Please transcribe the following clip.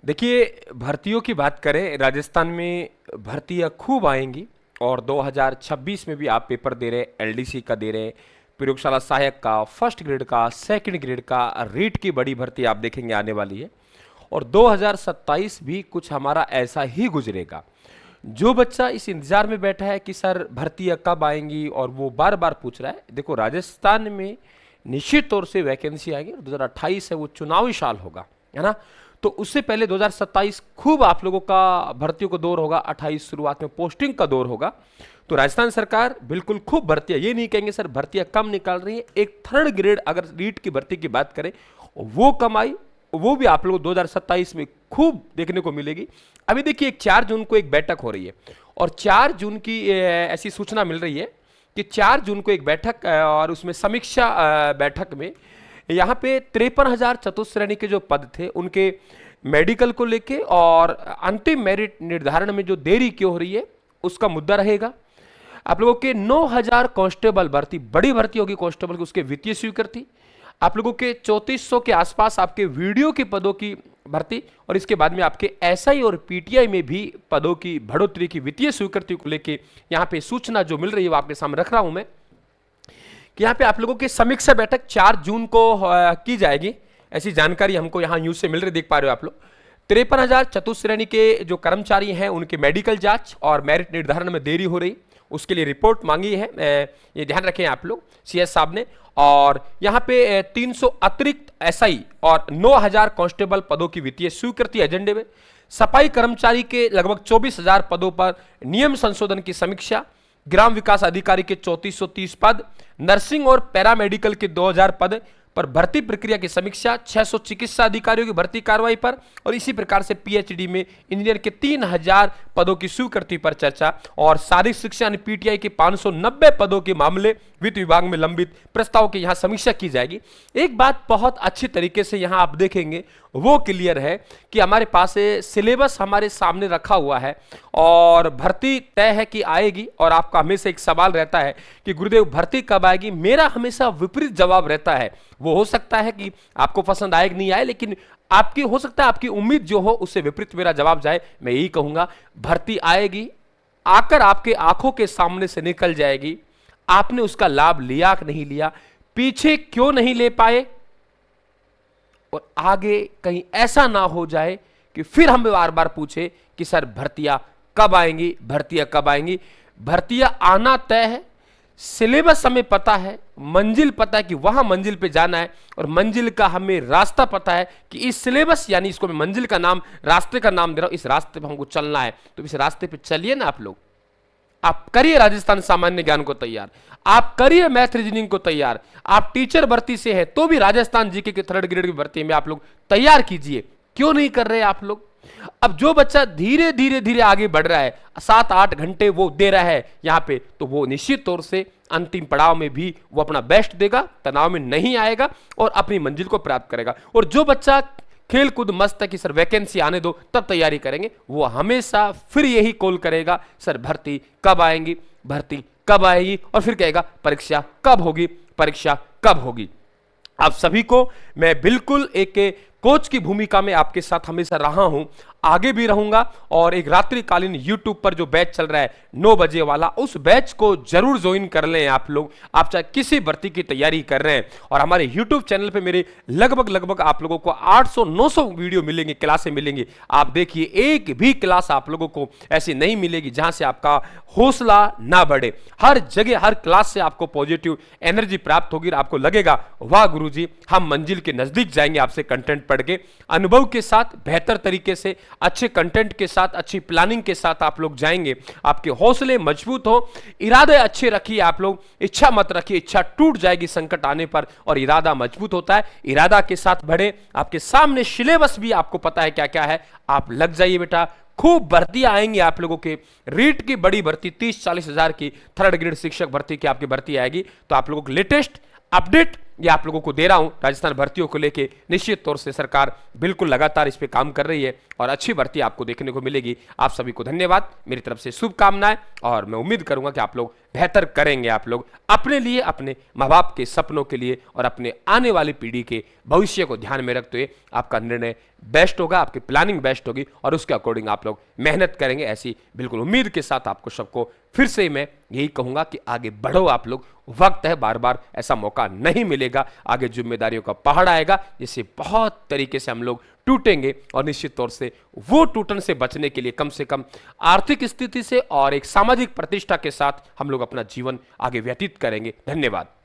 देखिए, भर्तियों की बात करें, राजस्थान में भर्तियाँ खूब आएँगी और 2026 में भी आप पेपर दे रहे हैं, एलडीसी का दे रहे हैं, प्रयोगशाला सहायक का, फर्स्ट ग्रेड का, सेकंड ग्रेड का, रीट की बड़ी भर्ती आप देखेंगे आने वाली है। और 2027 भी कुछ हमारा ऐसा ही गुजरेगा। जो बच्चा इस इंतजार में बैठा है कि सर भर्तियाँ कब आएंगी और वो बार बार पूछ रहा है, देखो राजस्थान में निश्चित तौर से वैकेंसी आएगी। 2028 है वो चुनावी साल होगा, है ना। तो उससे पहले 2027 खूब आप लोगों का भर्तियों का दौर होगा, 28 शुरुआत में पोस्टिंग का दौर होगा। तो राजस्थान सरकार बिल्कुल खूब भर्तियां, ये नहीं कहेंगे सर भर्तियां कम निकाल रही है। एक थर्ड ग्रेड अगर रीट की भर्ती की बात करें, वो कम आई, वो भी आप लोग 2027 में खूब देखने को मिलेगी। अभी देखिए 4 जून को एक बैठक हो रही है और 4 जून की ऐसी सूचना मिल रही है कि 4 जून को एक बैठक और उसमें समीक्षा बैठक में यहाँ पे 53,000 चतुश्रेणी के जो पद थे उनके मेडिकल को लेके और अंतिम मेरिट निर्धारण में जो देरी क्यों हो रही है उसका मुद्दा रहेगा। आप लोगों के 9,000 कांस्टेबल भर्ती, बड़ी भर्ती होगी कांस्टेबल की, उसके वित्तीय स्वीकृति। आप लोगों के 3400 के आसपास आपके वीडियो के पदों की भर्ती और इसके बाद में आपके एसआई और पीटीआई में भी पदों की बढ़ोतरी की वित्तीय स्वीकृति को लेके यहाँ पे सूचना जो मिल रही है वो आपके सामने रख रहा हूं मैं कि यहाँ पे आप लोगों की समीक्षा बैठक 4 जून को की जाएगी। ऐसी जानकारी हमको यहाँ न्यूज से मिल रही, देख पा रहे हो आप लोग। 53,000 चतुश्रेणी के जो कर्मचारी हैं उनके मेडिकल जांच और मेरिट निर्धारण में देरी हो रही, उसके लिए रिपोर्ट मांगी है, ये ध्यान रखें आप लोग सीएस साहब ने। और यहाँ पे 300 अतिरिक्त एसआई और 9,000 कांस्टेबल पदों की वित्तीय स्वीकृति एजेंडे में। सफाई कर्मचारी के लगभग 24,000 पदों पर नियम संशोधन की समीक्षा। ग्राम विकास अधिकारी के 3430 पद, नर्सिंग और पैरामेडिकल के 2000 पद पर भर्ती प्रक्रिया की समीक्षा। 600 चिकित्सा अधिकारियों की भर्ती कार्रवाई पर और इसी प्रकार से पीएचडी में इंजीनियर के 3000 पदों की स्वीकृति पर चर्चा। और शारीरिक शिक्षा यानी पीटीआई के 590 पदों के मामले वित्त विभाग में लंबित प्रस्ताव की यहां समीक्षा की जाएगी। एक बात बहुत अच्छी तरीके से यहां आप देखेंगे वो क्लियर है कि हमारे पास सिलेबस हमारे सामने रखा हुआ है और भर्ती तय है कि आएगी। और आपका हमेशा एक सवाल रहता है कि गुरुदेव भर्ती कब आएगी, मेरा हमेशा विपरीत जवाब रहता है। वो हो सकता है कि आपको पसंद आए कि नहीं आए, लेकिन आपकी हो सकता है आपकी उम्मीद जो हो उससे विपरीत मेरा जवाब जाए। मैं यही कहूंगा भर्ती आएगी, आकर आपके आंखों के सामने से निकल जाएगी। आपने उसका लाभ लिया कि नहीं लिया, पीछे क्यों नहीं ले पाए, और आगे कहीं ऐसा ना हो जाए कि फिर हम बार बार पूछे कि सर भर्तियां कब आएंगी, भर्तियां कब आएंगी। भर्तियां आना तय है, सिलेबस हमें पता है, मंजिल पता है कि वहां मंजिल पे जाना है और मंजिल का हमें रास्ता पता है कि इस सिलेबस यानी इसको मैं मंजिल का नाम, रास्ते का नाम दे रहा हूं, इस रास्ते पे हमको चलना है। तो इस रास्ते पे चलिए ना आप लोग। आप करिए राजस्थान सामान्य ज्ञान को तैयार, आप करिए मैथ रीजनिंग को तैयार। आप टीचर भर्ती से है तो भी राजस्थान जीके के 3rd ग्रेड की भर्ती में आप लोग तैयार कीजिए। क्यों नहीं कर रहे आप लोग? अब जो बच्चा धीरे धीरे धीरे आगे बढ़ रहा है, 7-8 घंटे वो दे रहा है यहाँ पे, तो वो निश्चित तौर से अंतिम पड़ाव में भी वो अपना बेस्ट देगा, तनाव में नहीं आएगा और अपनी मंजिल को प्राप्त करेगा। और जो बच्चा खेल कूद मस्त है कि सर वैकेंसी आने दो तब तैयारी करेंगे, वो हमेशा फिर यही कॉल करेगा सर भर्ती कब आएंगी, भर्ती कब आएगी, और फिर कहेगा परीक्षा कब होगी, परीक्षा कब होगी। आप सभी को मैं बिल्कुल एक कोच की भूमिका में आपके साथ हमेशा रहा हूं, आगे भी रहूंगा। और एक रात्रिकालीन YouTube पर जो बैच चल रहा है 9 बजे वाला, उस बैच को जरूर ज्वाइन कर लें आप लोग। आप चाहे किसी भर्ती की तैयारी कर रहे हैं, और हमारे YouTube चैनल पे मेरे लगभग आप लोगों को 800-900 वीडियो मिलेंगे, क्लासें मिलेंगी। आप देखिए एक भी क्लास आप लोगों को ऐसी नहीं मिलेगी जहां से आपका हौसला ना बढ़े। हर जगह हर क्लास से आपको पॉजिटिव एनर्जी प्राप्त होगी और आपको लगेगा वाह गुरुजी हम मंजिल के नजदीक जाएंगे आपसे कंटेंट पढ़ के। अनुभव के साथ, बेहतर तरीके से, अच्छे कंटेंट के साथ, अच्छी प्लानिंग के साथ आप लोग जाएंगे। आपके हौसले मजबूत हो, इरादे अच्छे रखिए आप लोग, इच्छा मत रखिए, इच्छा टूट जाएगी संकट आने पर, और इरादा मजबूत होता है। इरादा के साथ बढ़े, आपके सामने सिलेबस भी आपको पता है क्या क्या है, आप लग जाइए बेटा। खूब भर्तियां आएंगी आप लोगों के, रीट की बड़ी भर्ती 30-40 हजार की, 3rd ग्रेड शिक्षक भर्ती की आपकी भर्ती आएगी। तो आप लोगों को लेटेस्ट अपडेट ये आप लोगों को दे रहा हूं राजस्थान भर्तियों को लेके। निश्चित तौर से सरकार बिल्कुल लगातार इस पे काम कर रही है और अच्छी भर्ती आपको देखने को मिलेगी। आप सभी को धन्यवाद, मेरी तरफ से शुभकामनाएं, और मैं उम्मीद करूंगा कि आप लोग बेहतर करेंगे आप लोग अपने लिए, अपने माँ बाप के सपनों के लिए और अपने आने वाली पीढ़ी के भविष्य को ध्यान में रखते हुए आपका निर्णय बेस्ट होगा, आपकी प्लानिंग बेस्ट होगी और उसके अकॉर्डिंग आप लोग मेहनत करेंगे। ऐसी बिल्कुल उम्मीद के साथ आपको सबको फिर से मैं यही कहूंगा कि आगे बढ़ो आप लोग, वक्त है, बार बार ऐसा मौका नहीं मिलेगा। आगे जिम्मेदारियों का पहाड़ आएगा जिससे बहुत तरीके से हम लोग टूटेंगे और निश्चित तौर से वो टूटन से बचने के लिए कम से कम आर्थिक स्थिति से और एक सामाजिक प्रतिष्ठा के साथ हम लोग अपना जीवन आगे व्यतीत करेंगे। धन्यवाद।